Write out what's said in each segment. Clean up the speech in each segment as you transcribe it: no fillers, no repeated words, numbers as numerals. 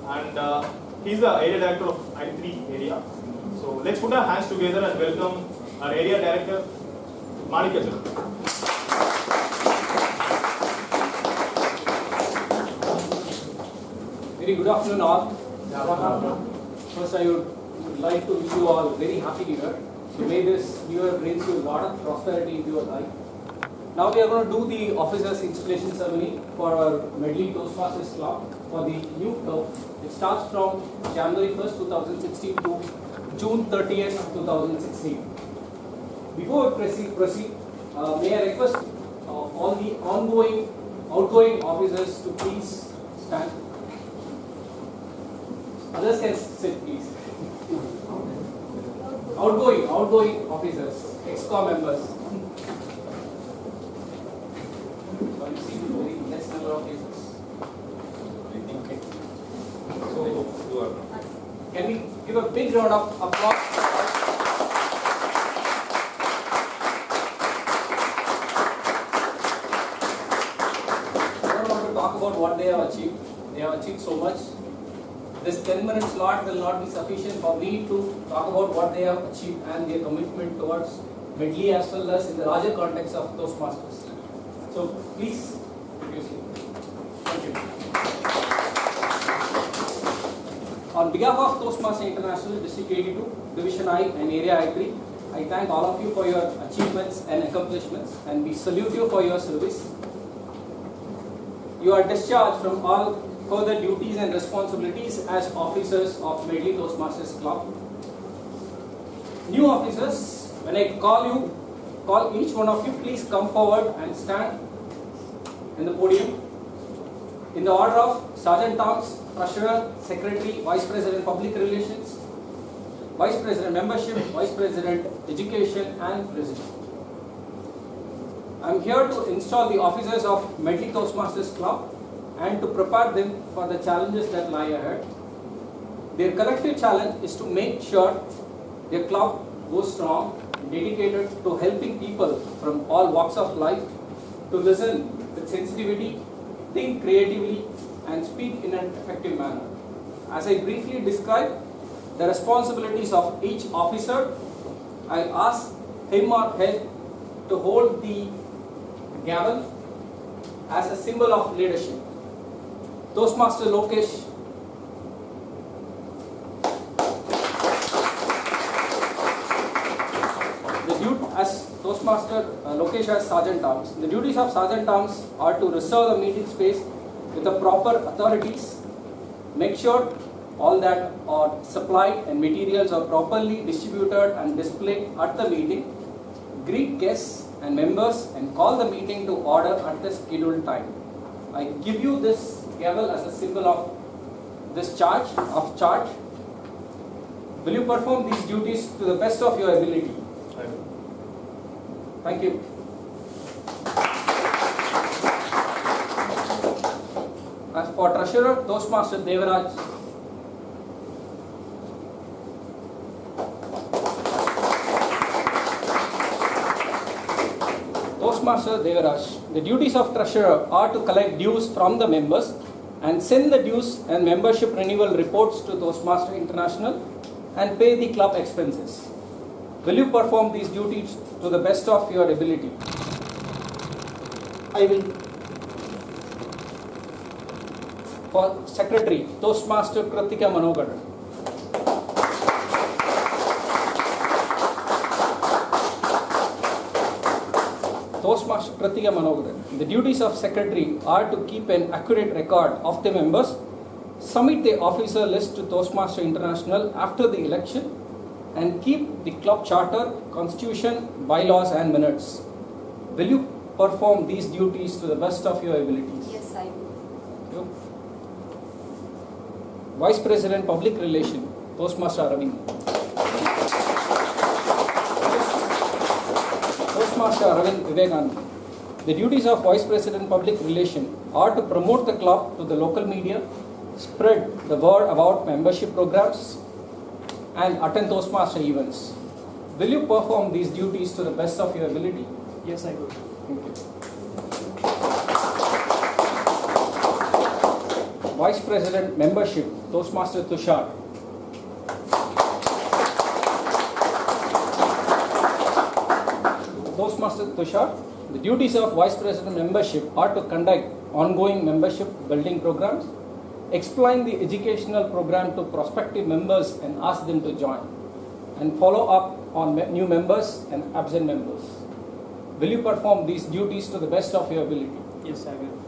and he's the area director of I3 area. So let's put our hands together and welcome our area director, Manikachan. Very good afternoon all. First I would like to wish you all very happy New Year. So may this New Year brings you a lot of prosperity into your life. Now we are going to do the officers installation ceremony for our Medley Toastmasters Club for the new term. It starts from January 1st, 2016 to June 30th, 2016. Before we proceed, may I request all the outgoing officers to please stand. Others can sit, please. Outgoing officers, ex-com members. So you see the very less number of cases. Okay. So can we give a big round of applause? I don't want to talk about what they have achieved. They have achieved so much. This 10-minute slot will not be sufficient for me to talk about what they have achieved and their commitment towards Medley as well as in the larger context of Toastmasters. So please, introduce you. Thank you. On behalf of Toastmasters International District 82, Division I and Area I3, I thank all of you for your achievements and accomplishments, and we salute you for your service. You are discharged from all further duties and responsibilities as officers of Medley Toastmasters Club. New officers, when I call each one of you, please come forward and stand in the podium. In the order of Sergeant Arms, Treasurer, Secretary, Vice President Public Relations, Vice President Membership, Vice President Education, and President. I am here to install the officers of Medley Toastmasters Club and to prepare them for the challenges that lie ahead. Their collective challenge is to make sure their club goes strong, dedicated to helping people from all walks of life to listen with sensitivity, think creatively, and speak in an effective manner. As I briefly describe the responsibilities of each officer, I ask him or her to hold the gavel as a symbol of leadership. Toastmaster Lokesh. As Toastmaster Lokesh as Sergeant Arms. The duties of Sergeant Arms are to reserve the meeting space with the proper authorities, make sure all that are supplied and materials are properly distributed and displayed at the meeting, greet guests and members, and call the meeting to order at the scheduled time. I give you this gavel as a symbol of this charge. Will you perform these duties to the best of your ability? Thank you. As for Treasurer, Toastmaster Devaraj. Toastmaster Devaraj. The duties of Treasurer are to collect dues from the members and send the dues and membership renewal reports to Toastmaster International and pay the club expenses. Will you perform these duties to the best of your ability? I will. For Secretary, Toastmaster Kritika Manogar. Toastmaster Kritika Manogar. The duties of Secretary are to keep an accurate record of the members, submit the officer list to Toastmaster International after the election, and keep the club charter, constitution, bylaws, and minutes. Will you perform these duties to the best of your abilities? Yes, I will. Thank you. Vice President Public Relations, Toastmaster Aravind. Toastmaster Aravind Vivekanand. The duties of Vice President Public Relations are to promote the club to the local media, spread the word about membership programs, and attend Toastmaster events. Will you perform these duties to the best of your ability? Yes, I will. Thank you. Vice President Membership, Toastmaster Tushar. Toastmaster Tushar, the duties of Vice President Membership are to conduct ongoing membership building programs, explain the educational program to prospective members and ask them to join, and follow up on new members and absent members. Will you perform these duties to the best of your ability? Yes, I will.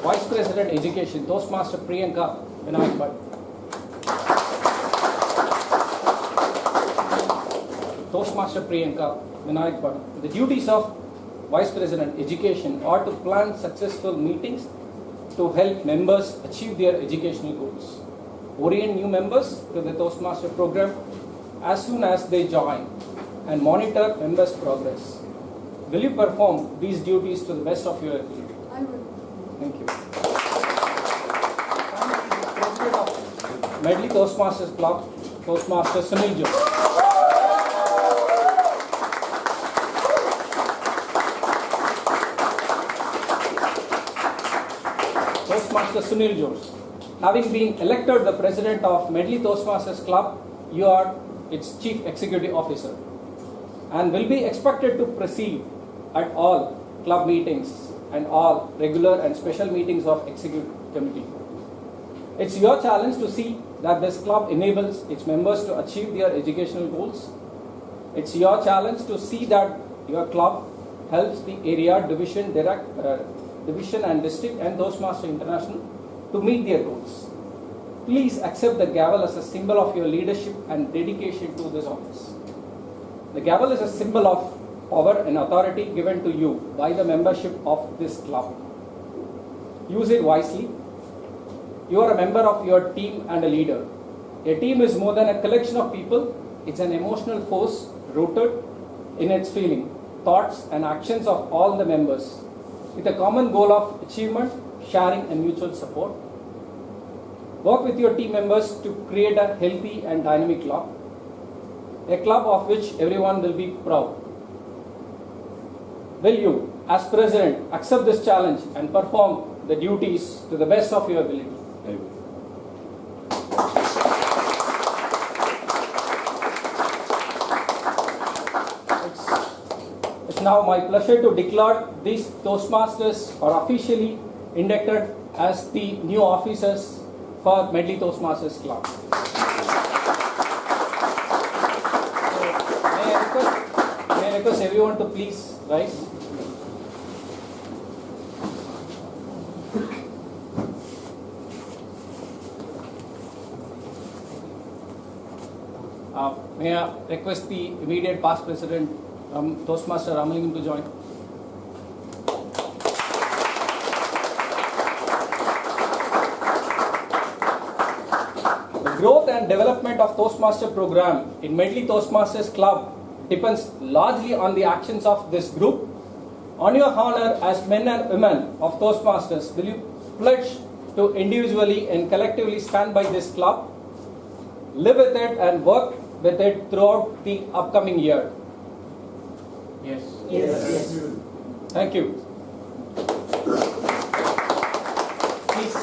Vice President Education, Toastmaster Priyanka Vinayak Bhatt. Toastmaster Priyanka Vinayak Bhatt. The duties of Vice President Education are to plan successful meetings to help members achieve their educational goals, orient new members to the Toastmaster program as soon as they join, and monitor members' progress. Will you perform these duties to the best of your ability? I will. Thank you. President of Medley Toastmasters Club, Toastmaster Sunil Jose. Toastmaster Sunil Jose. Having been elected the President of Medley Toastmasters Club, you are its Chief Executive Officer and will be expected to preside at all club meetings and all regular and special meetings of Executive Committee. It's your challenge to see that this club enables its members to achieve their educational goals. It's your challenge to see that your club helps the area, division and district and Toastmaster International to meet their goals. Please accept the gavel as a symbol of your leadership and dedication to this office. The gavel is a symbol of power and authority given to you by the membership of this club. Use it wisely. You are a member of your team and a leader. A team is more than a collection of people. It's an emotional force rooted in its feeling, thoughts and actions of all the members, with a common goal of achievement, sharing and mutual support. Work with your team members to create a healthy and dynamic club, a club of which everyone will be proud. Will you, as President, accept this challenge and perform the duties to the best of your ability? I will. It's now my pleasure to declare these Toastmasters are officially inducted as the new officers for Medley Toastmasters Club. May I request everyone to please rise. May I request the immediate past president, Toastmaster Ramalingam, to join. The growth and development of Toastmaster program in Medley Toastmasters Club depends largely on the actions of this group. On your honor as men and women of Toastmasters, will you pledge to individually and collectively stand by this club, live with it and work with it throughout the upcoming year? Yes. Yes. Thank you. Please.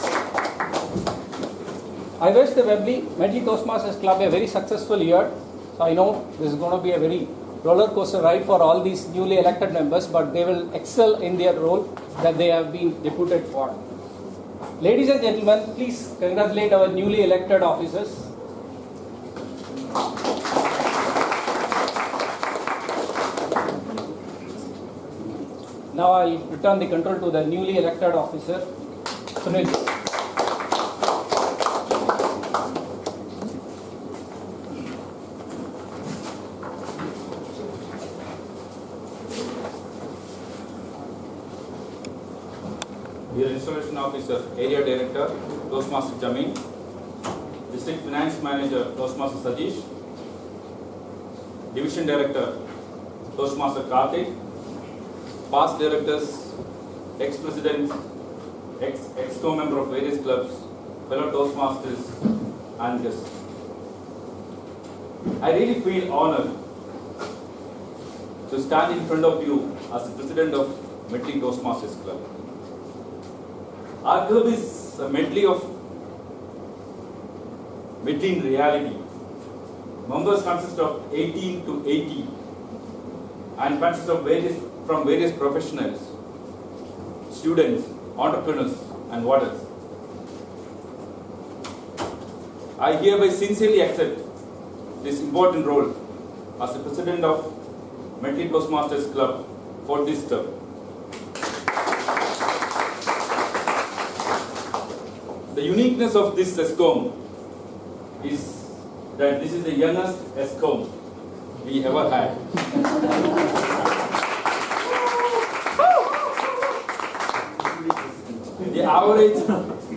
I wish the Medley Toastmasters Club a very successful year. So I know this is going to be a very roller coaster ride for all these newly elected members, but they will excel in their role that they have been deputed for. Ladies and gentlemen, please congratulate our newly elected officers. Now I will return the control to the newly elected officer, Sunil. Dear Installation Officer, Area Director, Toastmaster Jameen, District Finance Manager, Toastmaster Satish, Division Director, Toastmaster Karthik, past directors, ex-presidents, ex-co-member of various clubs, fellow Toastmasters and guests. I really feel honored to stand in front of you as the President of Medley Toastmasters Club. Our club is a medley of medley in reality. Members consist of 18 to 80 and consist of various professionals, students, entrepreneurs and what else. I hereby sincerely accept this important role as the president of Medley Toastmasters Club for this term. The uniqueness of this ESCOM is that this is the youngest ESCOM we ever had. The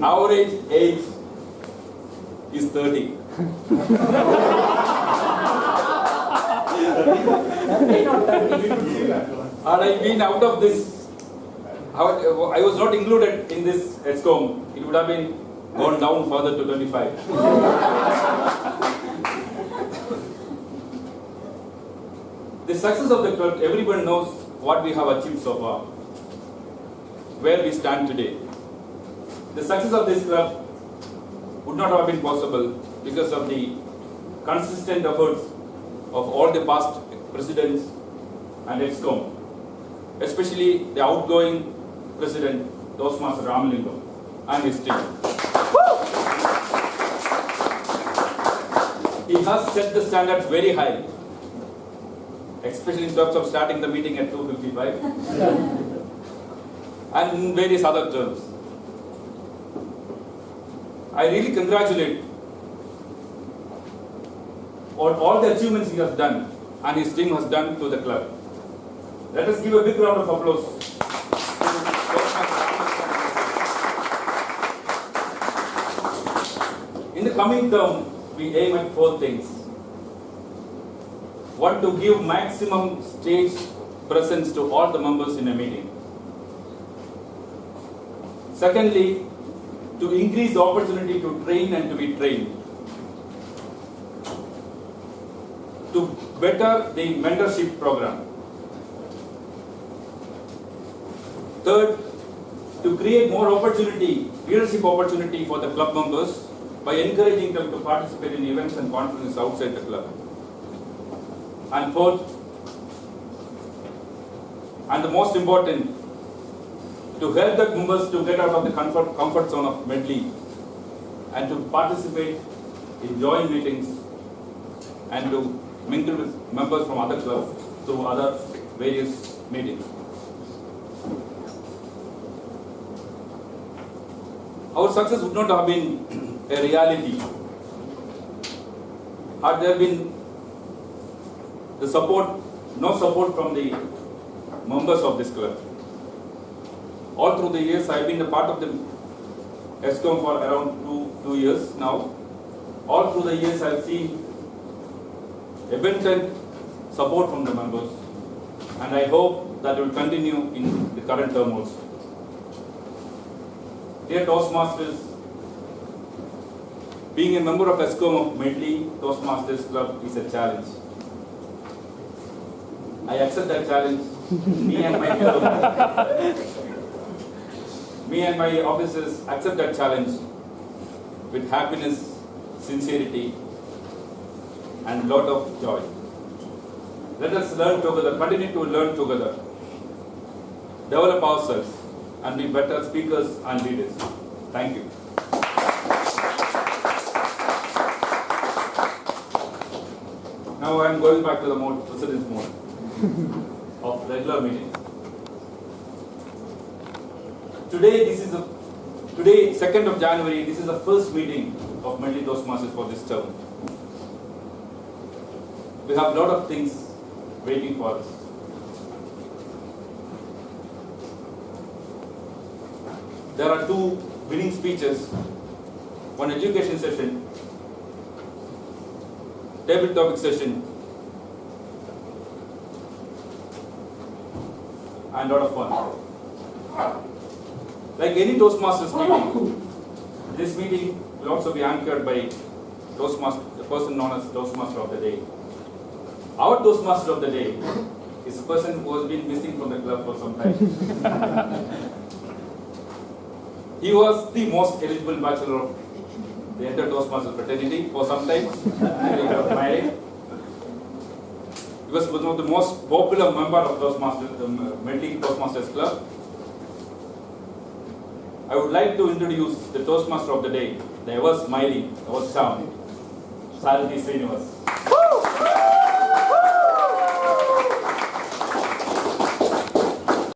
average age is 30. And I've been out of this, I was not included in this ESCOM. It would have been gone down further to 25. The success of the club, everyone knows what we have achieved so far, where we stand today. The success of this club would not have been possible because of the consistent efforts of all the past presidents and ESCOM, especially the outgoing president, Toastmaster Ramalingam, and his team. He has set the standards very high, especially in terms of starting the meeting at 2:55 and in various other terms. I really congratulate on all the achievements he has done and his team has done to the club. Let us give a big round of applause. In the coming term, we aim at 4 things. 1, to give maximum stage presence to all the members in a meeting. Secondly, to increase the opportunity to train and to be trained. To better the mentorship program. Third, to create more opportunity, leadership opportunity for the club members by encouraging them to participate in events and conferences outside the club. And fourth, and the most important, to help the members to get out of the comfort zone of Medley and to participate in joint meetings and to mingle with members from other clubs through other various meetings. Our success would not have been a reality had there been the support, no support from the members of this club. All through the years, I have been a part of the ESCOM for around two years now. All through the years, I have seen abundant support from the members, and I hope that will continue in the current term also. Dear Toastmasters, being a member of ESCOM of Medley Toastmasters Club is a challenge. I accept that challenge. Me and my officers accept that challenge with happiness, sincerity, and lot of joy. Let us learn together, continue to learn together, develop ourselves, and be better speakers and leaders. Thank you. Now I am going back to the mode, President's mode of regular meeting. Today, 2nd of January, this is the first meeting of Medley Toastmasters for this term. We have a lot of things waiting for us. There are 2 winning speeches, 1 education session, table topic session, and a lot of fun. Like any Toastmasters meeting, this meeting will also be anchored by the person known as Toastmaster of the Day. Our Toastmaster of the Day is a person who has been missing from the club for some time. He was the most eligible bachelor of the entire Toastmasters fraternity for some time. He was one of the most popular member of Toastmasters, the Melting Toastmasters Club. I would like to introduce the Toastmaster of the day, the ever smiling, ever charming, Sarathi Srinivas.